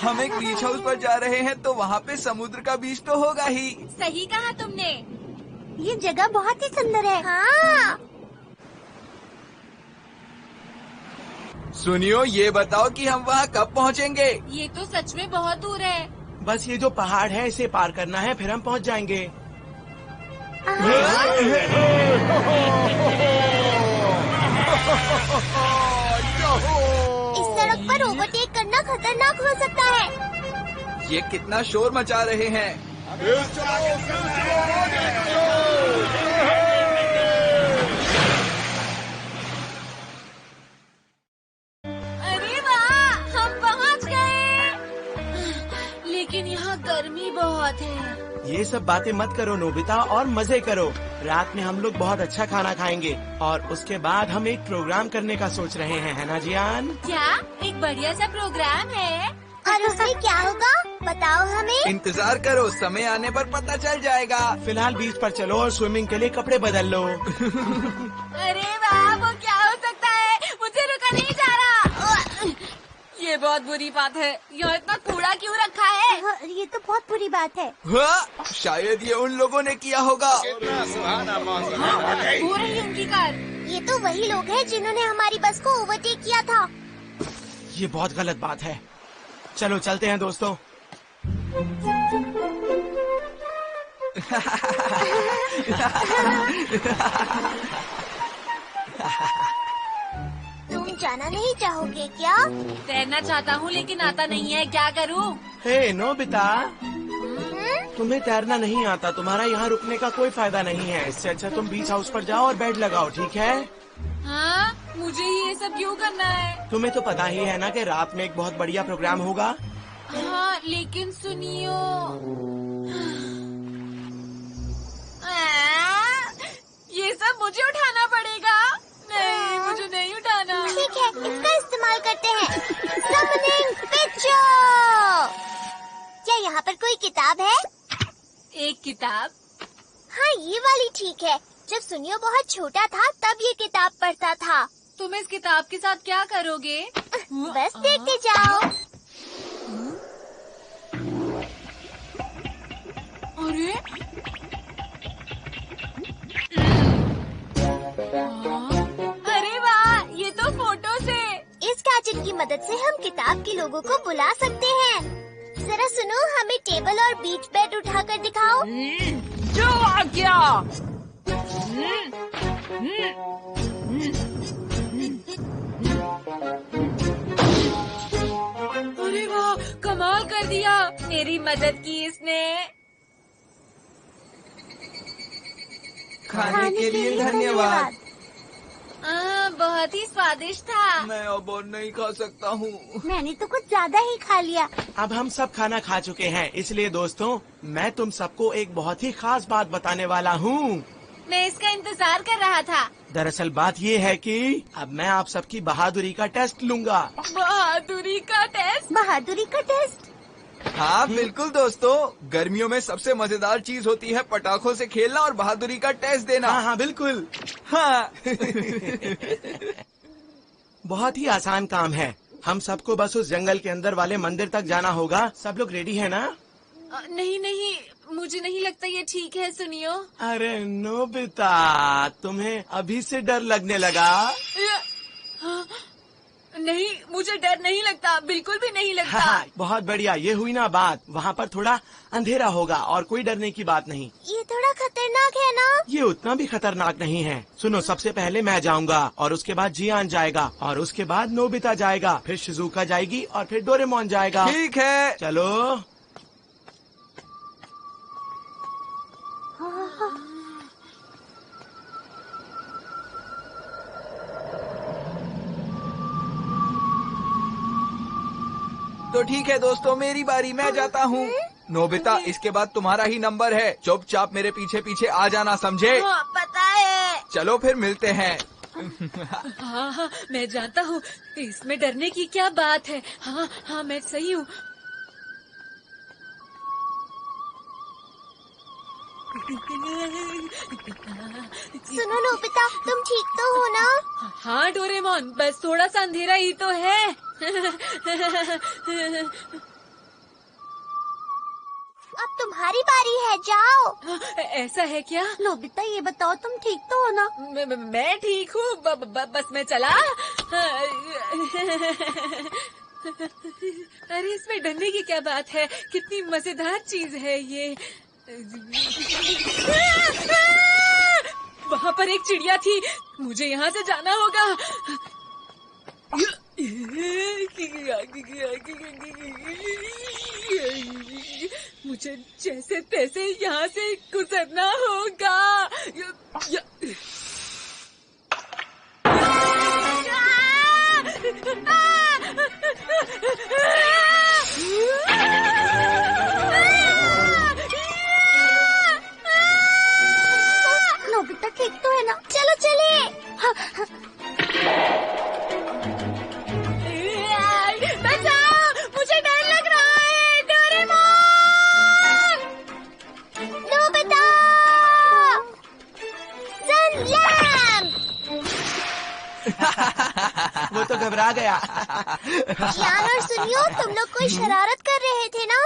हम एक बीच हाउस पर जा रहे हैं तो वहाँ पे समुद्र का बीच तो होगा ही। सही कहा तुमने। ये जगह बहुत ही सुंदर है। हाँ। सुनियो, ये बताओ कि हम वहाँ कब पहुँचेंगे? ये तो सच में बहुत दूर है। बस ये जो पहाड़ है इसे पार करना है, फिर हम पहुंच जाएंगे। इस सड़क पर ओवरटेक करना खतरनाक हो सकता है। ये कितना शोर मचा रहे हैं। अरे वाह, हम पहुंच गए। लेकिन यहाँ गर्मी बहुत है। ये सब बातें मत करो नोबिता और मजे करो। रात में हम लोग बहुत अच्छा खाना खाएंगे और उसके बाद हम एक प्रोग्राम करने का सोच रहे हैं, है ना जियान? क्या एक बढ़िया सा प्रोग्राम है? और उसमें क्या होगा बताओ हमें। इंतजार करो, समय आने पर पता चल जाएगा। फिलहाल बीच पर चलो और स्विमिंग के लिए कपड़े बदल लो। अरे वाह, वो क्या हो सकता है? मुझे रुका नहीं जा रहा। ये बहुत बुरी बात है। यहाँ इतना कूड़ा क्यों रखा है? ये तो बहुत बुरी बात है। हाँ, शायद ये उन लोगों ने किया होगा। हो रही है उनकी कार। ये तो वही लोग हैं जिन्होंने हमारी बस को ओवरटेक किया था। ये बहुत गलत बात है। चलो चलते हैं दोस्तों। तुम जाना नहीं चाहोगे क्या? तैरना चाहता हूँ लेकिन आता नहीं है, क्या करूँ? हे नोबिता, तुम्हें तैरना नहीं आता, तुम्हारा यहाँ रुकने का कोई फायदा नहीं है। इससे अच्छा तुम बीच हाउस पर जाओ और बेड लगाओ, ठीक है? हाँ, मुझे ही ये सब क्यों करना है? तुम्हें तो पता ही है ना कि रात में एक बहुत बढ़िया प्रोग्राम होगा। हाँ, लेकिन सुनियो, ये सब मुझे उठाना पड़ेगा। नहीं, मुझे नहीं उठाना। ठीक है, इसका इस्तेमाल करते हैं। Summoning picture। क्या यहाँ पर कोई किताब है? एक किताब? हाँ, ये वाली ठीक है। जब सुनियो बहुत छोटा था तब ये किताब पढ़ता था। तुम इस किताब के साथ क्या करोगे? बस देखते जाओ। अरे अरे वाह, ये तो फोटोज है। इस गैजेट की मदद से हम किताब के लोगों को बुला सकते हैं। जरा सुनो, हमें टेबल और बीच बेड उठाकर दिखाओ। जो आ गया। अरे वाह, कमाल कर दिया। मेरी मदद की इसने। खाने के लिए धन्यवाद। बहुत ही स्वादिष्ट था। मैं अब और नहीं खा सकता हूँ। मैंने तो कुछ ज्यादा ही खा लिया। अब हम सब खाना खा चुके हैं, इसलिए दोस्तों मैं तुम सबको एक बहुत ही खास बात बताने वाला हूँ। मैं इसका इंतजार कर रहा था। दरअसल बात ये है कि अब मैं आप सबकी बहादुरी का टेस्ट लूंगा। बहादुरी का टेस्ट? बहादुरी का टेस्ट? हाँ बिल्कुल दोस्तों, गर्मियों में सबसे मजेदार चीज होती है पटाखों से खेलना और बहादुरी का टेस्ट देना। हाँ हाँ बिल्कुल। हाँ। बहुत ही आसान काम है। हम सबको बस उस जंगल के अंदर वाले मंदिर तक जाना होगा। सब लोग रेडी है ना? नहीं नहीं, मुझे नहीं लगता ये ठीक है। सुनियो, अरे नोबिता, तुम्हें अभी से डर लगने लगा? नहीं, मुझे डर नहीं लगता, बिल्कुल भी नहीं लगता। हाँ, बहुत बढ़िया, ये हुई ना बात। वहाँ पर थोड़ा अंधेरा होगा और कोई डरने की बात नहीं। ये थोड़ा खतरनाक है ना? ये उतना भी खतरनाक नहीं है। सुनो, सबसे पहले मैं जाऊंगा और उसके बाद जियान जाएगा और उसके बाद नोबिता जाएगा, फिर शिजुका जाएगी और फिर डोरेमोन जाएगा। ठीक है, चलो। तो ठीक है दोस्तों, मेरी बारी, मैं जाता हूँ। नोबिता, इसके बाद तुम्हारा ही नंबर है। चुपचाप मेरे पीछे पीछे आ जाना, समझे? हाँ, पता है। चलो फिर मिलते हैं। हाँ हाँ, मैं जानता हूँ, इसमें डरने की क्या बात है। हाँ हाँ, मैं सही हूँ। सुनो नोबिता, तुम ठीक तो हो ना? हाँ डोरेमोन, बस थोड़ा सा अंधेरा ही तो है। अब तुम्हारी बारी है, जाओ। ऐसा है क्या? नोबिता ये बताओ तुम ठीक तो हो ना? मैं ठीक हूँ, बस मैं चला। अरे इसमें डरने की क्या बात है, कितनी मजेदार चीज है ये। वहाँ पर एक चिड़िया थी, मुझे यहाँ से जाना होगा। मुझे जैसे तैसे यहाँ से गुजरना होगा। नोबिता ठीक तो है ना? चलो चलिए। बचाओ, मुझे डर लग रहा है, डोरेमोन! नोबिता! सनलैम्प! वो तो घबरा गया। जियान और सुनियो, तुम लोग कोई शरारत कर रहे थे ना?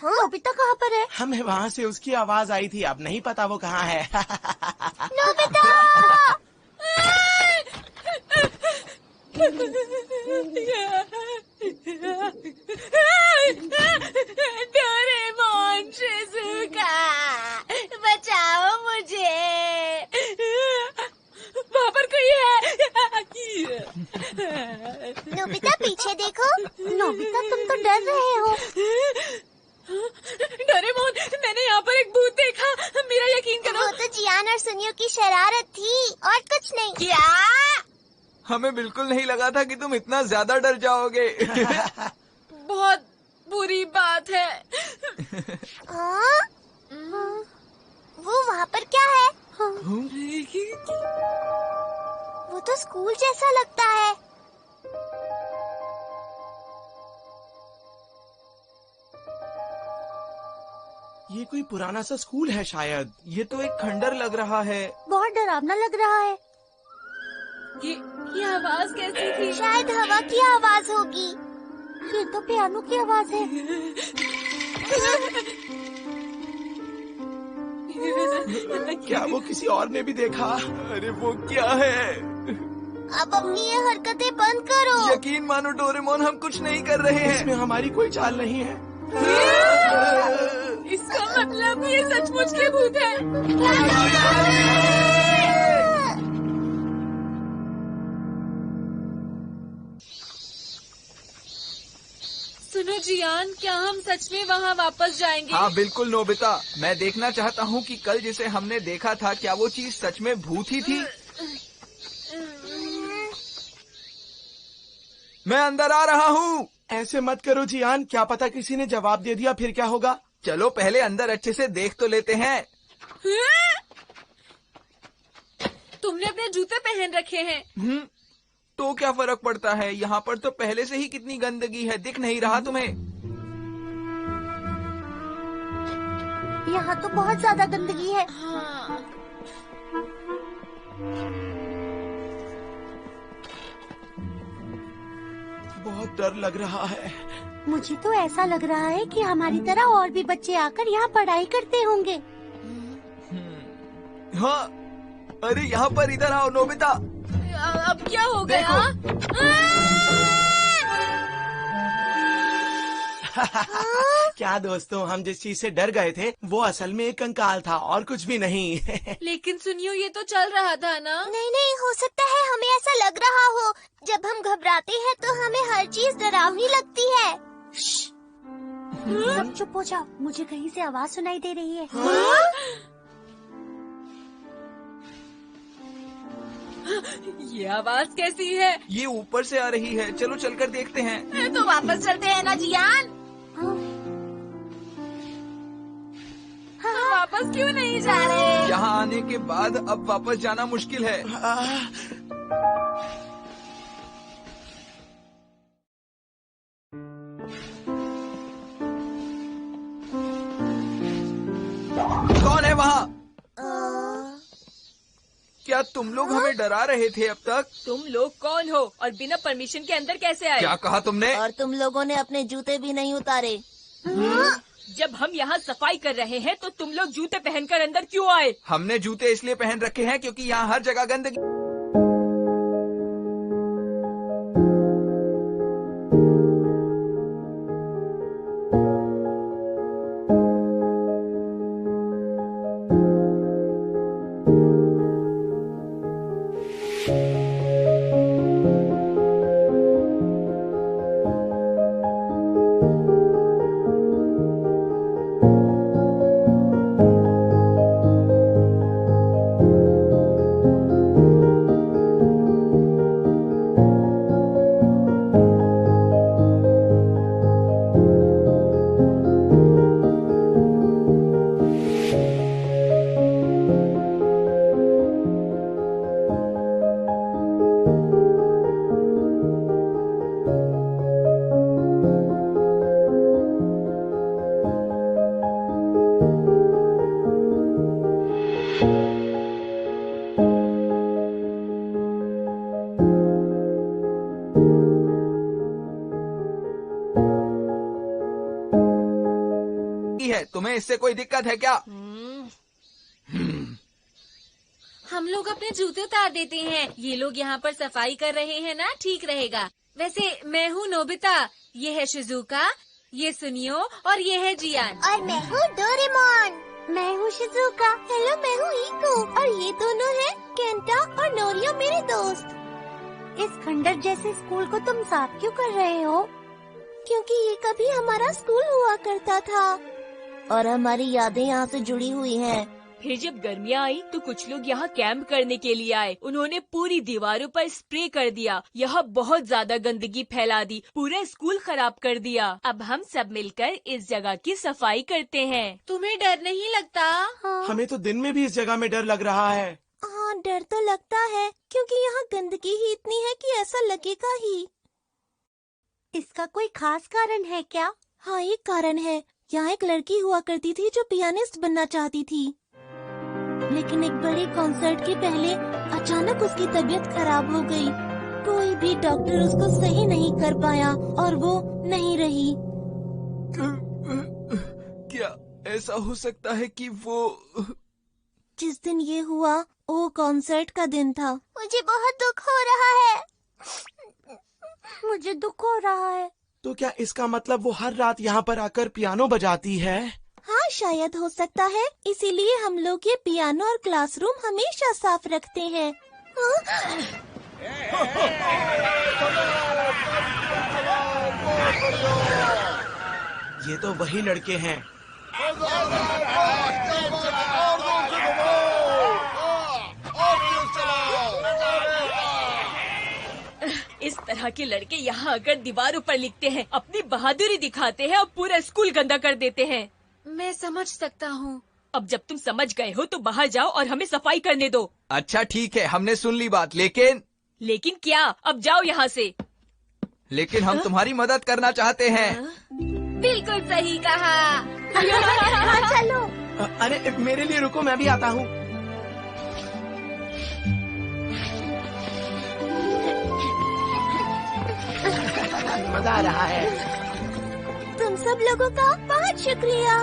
नोबिता कहाँ पर है? हमें वहाँ से उसकी आवाज आई थी, अब नहीं पता वो कहाँ है। नोबिता! डोरेमोन, शिज़ुका, बचाओ मुझे, वहाँ पर कोई है। नोबिता पीछे देखो। नोबिता तुम तो डर रहे हो। डोरेमोन, मैंने यहाँ पर एक भूत देखा, मेरा यकीन करो। वो तो जियान और सुनियो की शरारत थी और कुछ नहीं। क्या? हमें बिल्कुल नहीं लगा था कि तुम इतना ज्यादा डर जाओगे। बहुत बुरी बात है। हाँ? वो वहाँ पर क्या है? वो तो स्कूल जैसा लगता है। ये कोई पुराना सा स्कूल है शायद। ये तो एक खंडर लग रहा है। बहुत डरावना लग रहा है। ये आवाज कैसी थी? शायद हवा की आवाज होगी। ये तो पियानो की आवाज है। क्या वो किसी और ने भी देखा? अरे वो क्या है? अब अपनी ये हरकतें बंद करो। यकीन मानो डोरेमोन, हम कुछ नहीं कर रहे हैं। इसमें हमारी कोई चाल नहीं है। इसका मतलब ये सचमुच के भूत है। सुनो जियान, क्या हम सच में वहाँ वापस जाएंगे? हाँ बिल्कुल नोबिता, मैं देखना चाहता हूँ कि कल जिसे हमने देखा था क्या वो चीज सच में भूत ही थी। मैं अंदर आ रहा हूँ। ऐसे मत करो जियान, क्या पता किसी ने जवाब दे दिया, फिर क्या होगा? चलो पहले अंदर अच्छे से देख तो लेते हैं। तुमने अपने जूते पहन रखे हैं। तो क्या फर्क पड़ता है, यहाँ पर तो पहले से ही कितनी गंदगी है, दिख नहीं रहा तुम्हें? यहाँ तो बहुत ज्यादा गंदगी है। बहुत डर लग रहा है। मुझे तो ऐसा लग रहा है कि हमारी तरह और भी बच्चे आकर यहाँ पढ़ाई करते होंगे। हाँ, अरे यहाँ पर इधर आओ नोबिता। अब क्या हो गया? क्या दोस्तों, हम जिस चीज से डर गए थे वो असल में एक कंकाल था और कुछ भी नहीं। लेकिन सुनियो, ये तो चल रहा था ना। नहीं नहीं, हो सकता है हमें ऐसा लग रहा हो। जब हम घबराते हैं तो हमें हर चीज डरावनी लगती है। तुम चुप हो जाओ, मुझे कहीं से आवाज सुनाई दे रही है। ये आवाज कैसी है? ये ऊपर से आ रही है, चलो चलकर देखते हैं। तो वापस चलते हैं ना जियान। वापस क्यों नहीं जा रहे? यहाँ आने के बाद अब वापस जाना मुश्किल है। कौन है वहाँ? क्या तुम लोग हमें डरा रहे थे अब तक? तुम लोग कौन हो और बिना परमिशन के अंदर कैसे आए? क्या कहा तुमने? और तुम लोगों ने अपने जूते भी नहीं उतारे। जब हम यहाँ सफाई कर रहे हैं तो तुम लोग जूते पहनकर अंदर क्यों आए? हमने जूते इसलिए पहन रखे हैं क्योंकि यहाँ हर जगह गंदगी। है, तुम्हें इससे कोई दिक्कत है क्या? हम लोग अपने जूते उतार देते हैं। ये लोग यहाँ पर सफाई कर रहे हैं ना, ठीक रहेगा। वैसे मैं हूँ नोबिता, ये है शिजुका, ये सुनियो और ये है जियान। और मैं हूँ डोरेमोन। मैं हूँ शिजुका। हेलो, मैं हूँ इको। और ये दोनों हैं केंटा और नोरियो, मेरे दोस्त। इस खंडर जैसे स्कूल को तुम साफ क्यों कर रहे हो? क्योंकि ये कभी हमारा स्कूल हुआ करता था और हमारी यादें यहाँ से जुड़ी हुई हैं। फिर जब गर्मियाँ आई तो कुछ लोग यहाँ कैंप करने के लिए आए। उन्होंने पूरी दीवारों पर स्प्रे कर दिया। यह बहुत ज्यादा गंदगी फैला दी, पूरा स्कूल खराब कर दिया। अब हम सब मिलकर इस जगह की सफाई करते हैं। तुम्हें डर नहीं लगता? हाँ, हमें तो दिन में भी इस जगह में डर लग रहा है। हाँ, डर तो लगता है क्योंकि यहाँ गंदगी ही इतनी है कि ऐसा लगेगा ही। इसका कोई खास कारण है क्या? हाँ, एक कारण है। यहाँ एक लड़की हुआ करती थी जो पियानिस्ट बनना चाहती थी, लेकिन एक बड़े कॉन्सर्ट के पहले अचानक उसकी तबीयत खराब हो गई। कोई भी डॉक्टर उसको सही नहीं कर पाया और वो नहीं रही। क्या ऐसा हो सकता है कि वो... जिस दिन ये हुआ वो कॉन्सर्ट का दिन था। मुझे बहुत दुख हो रहा है। मुझे दुख हो रहा है। तो क्या इसका मतलब वो हर रात यहाँ पर आकर पियानो बजाती है? हाँ, शायद हो सकता है। इसीलिए हम लोग ये पियानो और क्लासरूम हमेशा साफ रखते हैं। ये तो वही लड़के हैं। इस तरह के लड़के यहाँ आकर दीवारों पर लिखते हैं, अपनी बहादुरी दिखाते हैं और पूरा स्कूल गंदा कर देते हैं। मैं समझ सकता हूँ। अब जब तुम समझ गए हो तो बाहर जाओ और हमें सफाई करने दो। अच्छा ठीक है, हमने सुन ली बात, लेकिन क्या? अब जाओ यहाँ से। लेकिन हम तुम्हारी मदद करना चाहते हैं। बिल्कुल सही कहा। हाँ, चलो। अरे मेरे लिए रुको, मैं भी आता हूँ। मजा आ रहा है। तुम सब लोगों का बहुत शुक्रिया।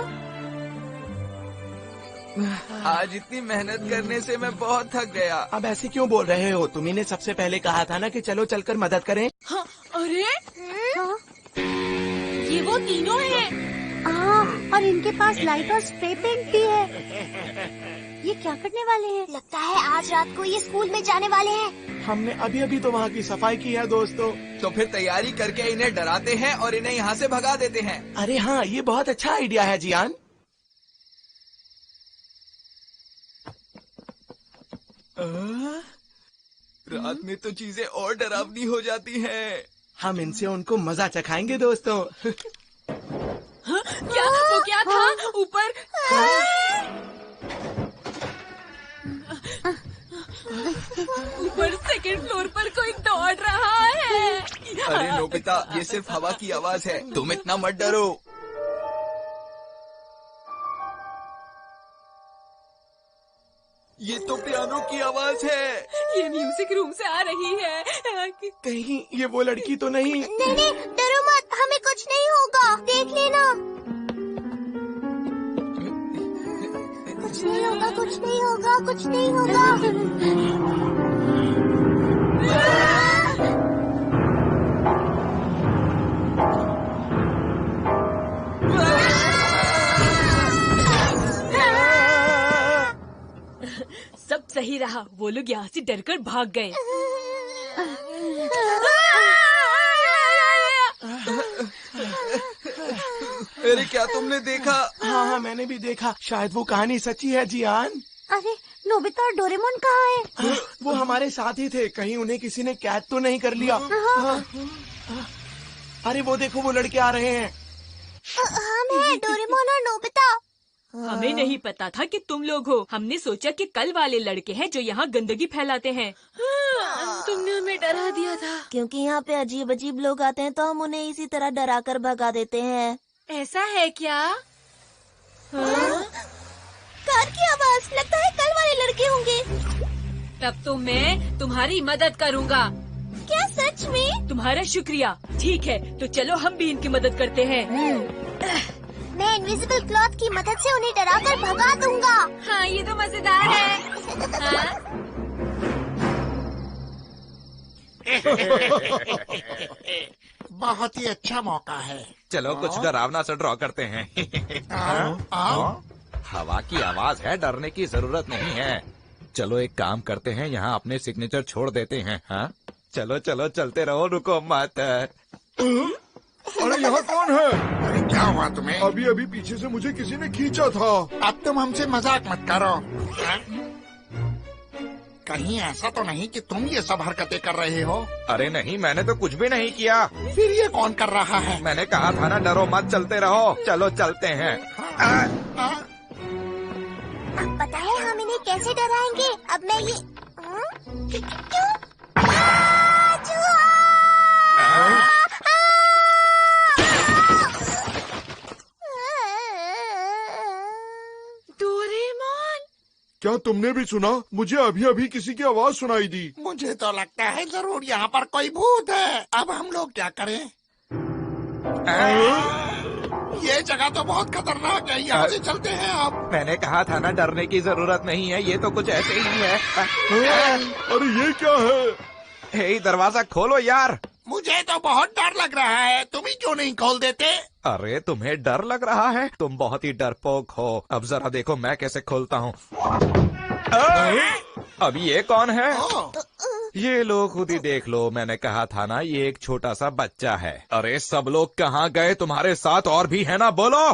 आज इतनी मेहनत करने से मैं बहुत थक गया। अब ऐसे क्यों बोल रहे हो? तुम्ही ने सबसे पहले कहा था ना कि चलो चलकर मदद करें। हाँ, अरे हाँ? ये वो तीनों हैं। हाँ, और इनके पास लाइट और स्प्रे पेंट भी है। ये क्या करने वाले हैं? लगता है आज रात को ये स्कूल में जाने वाले हैं। हमने अभी अभी तो वहाँ की सफाई की है दोस्तों। तो फिर तैयारी करके इन्हें डराते हैं और इन्हें यहाँ से भगा देते हैं। अरे हाँ, ये बहुत अच्छा आइडिया है जियान। रात में तो चीजें और डरावनी हो जाती हैं। हम इनसे उनको मजा चखाएंगे दोस्तों। हाँ, वो क्या था ऊपर? ऊपर सेकंड फ्लोर पर कोई दौड़ रहा है। अरे नोबिता, ये सिर्फ हवा की आवाज है, तुम इतना मत डरो। ये तो पियानो की आवाज है। ये म्यूजिक रूम से आ रही है। कहीं ये वो लड़की तो नहीं? नहीं, डरो मत, हमें कुछ नहीं होगा, देख लेना। कुछ नहीं होगा, कुछ नहीं होगा, कुछ नहीं होगा। सब सही रहा, वो लोग यहाँ से डरकर भाग गए। अरे क्या तुमने देखा? हाँ हाँ, मैंने भी देखा। शायद वो कहानी सच्ची है जियान। अरे नोबिता और डोरेमोन कहाँ है? वो हमारे साथ ही थे, कहीं उन्हें किसी ने कैद तो नहीं कर लिया। हाँ। अरे वो देखो, वो लड़के आ रहे हैं। हम हैं डोरेमोन और नोबिता। हमें नहीं पता था कि तुम लोग हो। हमने सोचा कि कल वाले लड़के हैं जो यहाँ गंदगी फैलाते हैं। तुमने हमें डरा दिया था। क्योंकि यहाँ पे अजीब अजीब लोग आते हैं तो हम उन्हें इसी तरह डरा कर भगा देते हैं। ऐसा है क्या? कार की आवाज, लगता है कल वाले लड़के होंगे। तब तो मैं तुम्हारी मदद करूँगा। क्या सच में? तुम्हारा शुक्रिया। ठीक है, तो चलो हम भी इनकी मदद करते हैं। मैं इनविजिबल क्लॉथ की मदद से उन्हें डरा कर भगा दूंगा। हाँ, ये तो मजेदार है। हाँ? बहुत ही अच्छा मौका है। चलो कुछ डरावना सा ड्रॉ करते हैं। हवा की आवाज है, डरने की जरूरत नहीं है। चलो एक काम करते हैं, यहाँ अपने सिग्नेचर छोड़ देते हैं। हाँ चलो चलो, चलते रहो, रुको मत। अरे यहाँ कौन है? अरे क्या हुआ तुम्हें? अभी अभी पीछे से मुझे किसी ने खींचा था। अब तुम हमसे मजाक मत करो। कहीं ऐसा तो नहीं कि तुम ये सब हरकतें कर रहे हो? अरे नहीं, मैंने तो कुछ भी नहीं किया। फिर ये कौन कर रहा है? मैंने कहा था ना, डरो मत, चलते रहो। चलो चलते हैं। अब पता है हम इन्हें कैसे डराएंगे। अब मैं ये क्यों? डोरेमोन, क्या तुमने भी सुना? मुझे अभी अभी किसी की आवाज सुनाई दी। मुझे तो लगता है जरूर यहाँ पर कोई भूत है। अब हम लोग क्या करें? ये जगह तो बहुत खतरनाक है, यहाँ से चलते हैं अब। मैंने कहा था ना, डरने की जरूरत नहीं है, ये तो कुछ ऐसे ही है। अरे ये क्या है? हे, दरवाजा खोलो यार। मुझे तो बहुत डर लग रहा है, तुम ही क्यों नहीं खोल देते? अरे तुम्हें डर लग रहा है? तुम बहुत ही डरपोक हो। अब जरा देखो मैं कैसे खोलता हूँ। अब ये कौन है? ये लो, खुद ही देख लो। मैंने कहा था ना, ये एक छोटा सा बच्चा है। अरे सब लोग कहाँ गए? तुम्हारे साथ और भी है ना, बोलो।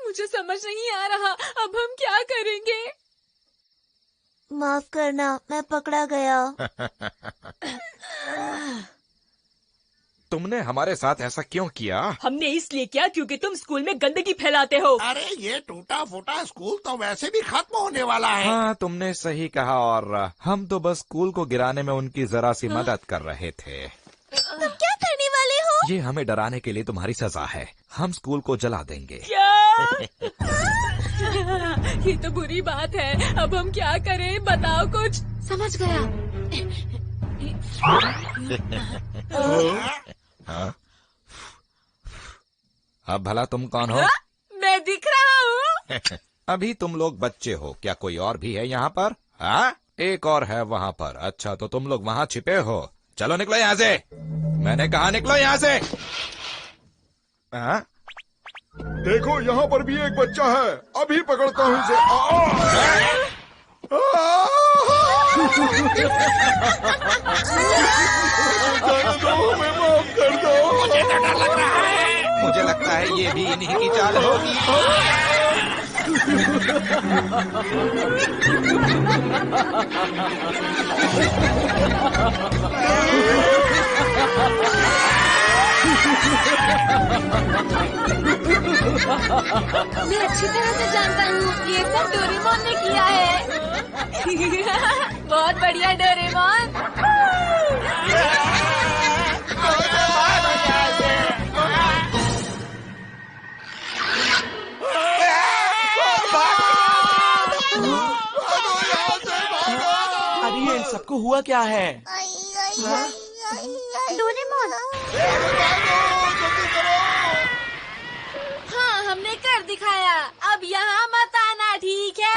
मुझे समझ नहीं आ रहा, अब हम क्या करेंगे? माफ करना, मैं पकड़ा गया। तुमने हमारे साथ ऐसा क्यों किया? हमने इसलिए किया क्योंकि तुम स्कूल में गंदगी फैलाते हो। अरे ये टूटा फूटा स्कूल तो वैसे भी खत्म होने वाला है। हाँ, तुमने सही कहा। और हम तो बस स्कूल को गिराने में उनकी जरा सी मदद कर रहे थे। तुम क्या करने वाले हो? ये हमें डराने के लिए तुम्हारी सजा है। हम स्कूल को जला देंगे। क्या? ये तो बुरी बात है। अब हम क्या करें, बताओ कुछ। समझ गया। हाँ? अब भला तुम कौन हो? मैं दिख रहा हूँ। अभी तुम लोग बच्चे हो, क्या कोई और भी है यहाँ पर? हाँ, एक और है वहाँ पर। अच्छा, तो तुम लोग वहाँ छिपे हो। चलो निकलो यहाँ से। मैंने कहा निकलो यहाँ से। हाँ? देखो यहाँ पर भी एक बच्चा है, अभी पकड़ता हूँ इसे। हमें माफ कर दो। मुझे तो डर लग रहा है। मुझे लगता है ये भी इन्हीं की चाल होगी। मैं अच्छी तरह से जानता हूँ, ये सब डोरेमोन ने किया है। बहुत बढ़िया डोरेमोन। अरे ये इन सबको हुआ क्या है? डोरेमोन, हाँ, हमने कर दिखाया। अब यहाँ मत आना, ठीक है?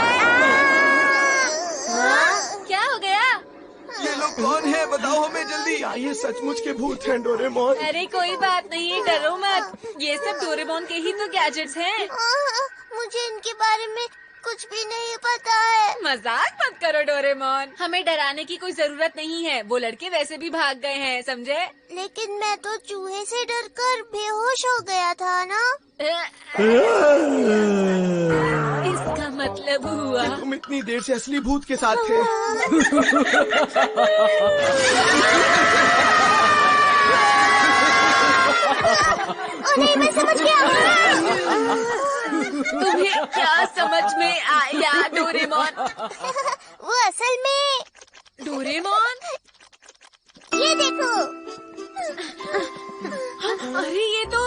जल्दी ये सचमुच के भूत हैं डोरेमोन। अरे कोई बात नहीं, डरो मत। ये सब डोरेमोन के ही तो गैजेट्स हैं। मुझे इनके बारे में कुछ भी नहीं पता है। मजाक मत करो डोरेमोन, हमें डराने की कोई जरूरत नहीं है। वो लड़के वैसे भी भाग गए हैं, समझे? लेकिन मैं तो चूहे से डरकर बेहोश हो गया था ना। इसका मतलब हुआ तुम इतनी देर से असली भूत के साथ थे। नहीं, मैं समझ गया। तुम्हें क्या समझ में आया डोरेमोन? वो असल में डोरेमोन, ये देखो। अरे ये तो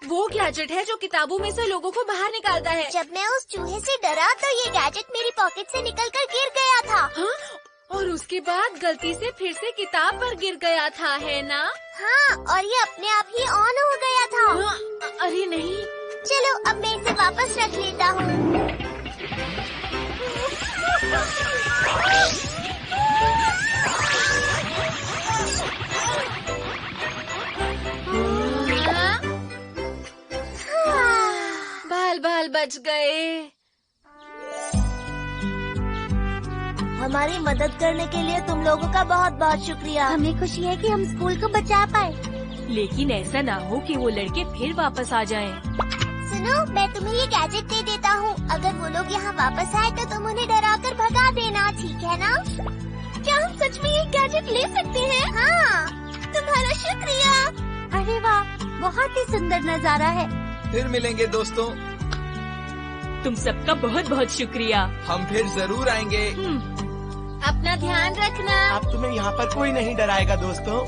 वो गैजेट है जो किताबों में से लोगों को बाहर निकालता है। जब मैं उस चूहे से डरा तो ये गैजेट मेरी पॉकेट से निकलकर गिर गया था। हाँ? और उसके बाद गलती से फिर से किताब पर गिर गया था, है ना? हाँ, और ये अपने आप ही ऑन हो गया था। हाँ, अरे नहीं। चलो अब मैं इसे वापस रख लेता हूँ। बाल बाल बच गए। हमारी मदद करने के लिए तुम लोगों का बहुत बहुत शुक्रिया। हमें खुशी है कि हम स्कूल को बचा पाए। लेकिन ऐसा ना हो कि वो लड़के फिर वापस आ जाएं। सुनो, मैं तुम्हें ये गैजेट दे देता हूँ। अगर वो लोग यहाँ वापस आए तो तुम उन्हें डराकर भगा देना, ठीक है ना? क्या हम सच में ये गैजेट ले सकते हैं? हाँ, तुम्हारा शुक्रिया। अरे वाह, बहुत ही सुंदर नजारा है। फिर मिलेंगे दोस्तों। तुम सबका बहुत बहुत शुक्रिया। हम फिर जरूर आएंगे। अपना ध्यान रखना। अब तुम्हें यहाँ पर कोई नहीं डराएगा दोस्तों।